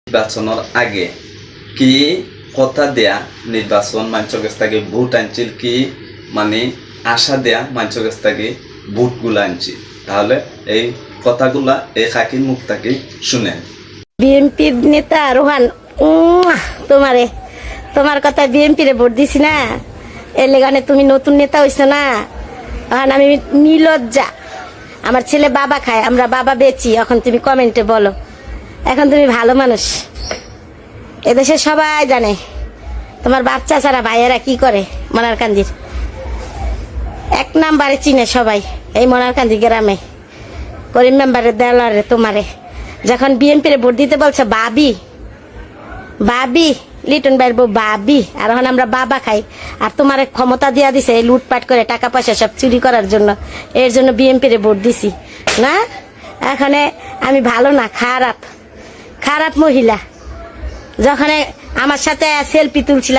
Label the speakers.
Speaker 1: নির্বাচনের আগে কি কথা দেয়া নির্বাচন মানুষের কাছ থেকে ভোট আনছিল, কি মানে আশা দেয়া মানুষের কাছ থেকে ভোটগুলো আনছিল। তাহলে এই কথাগুলা এই খাকির মুখ থেকে শুনেন।
Speaker 2: বিএনপির নেতা রোহান, তোমার কথা বিএনপিরে ভোট দিছি না, এর লেগানে তুমি নতুন নেতা হইছো না। এখন আমি নিলজ্জা, আমার ছেলে বাবা খায়, আমরা বাবা বেচি। এখন তুমি কমেন্টে বলো, এখন তুমি ভালো মানুষ, এদেশে সবাই জানে তোমার বাচ্চা ছাড়া ভাইয়েরা কি করে। মনারকান্দির 1 নাম্বারে চিনে সবাই, এই মনারকান্দি গ্রামে করিম মেম্বারের দেওয়ারে তোমারে যখন বিএনপির ভোট দিতে বলছে বাবি বাবি, লিটন ভাইয়ের বউ বাবি, আর এখন আমরা বাবা খাই। আর তোমার ক্ষমতা দিয়া দিছে এই লুটপাট করে টাকা পয়সা সব চুরি করার জন্য, এর জন্য বিএনপির ভোট দিছি না। এখানে আমি ভালো না, খারাপ মহিলা। যখন আমার সাথে সেলফি তুলছিলা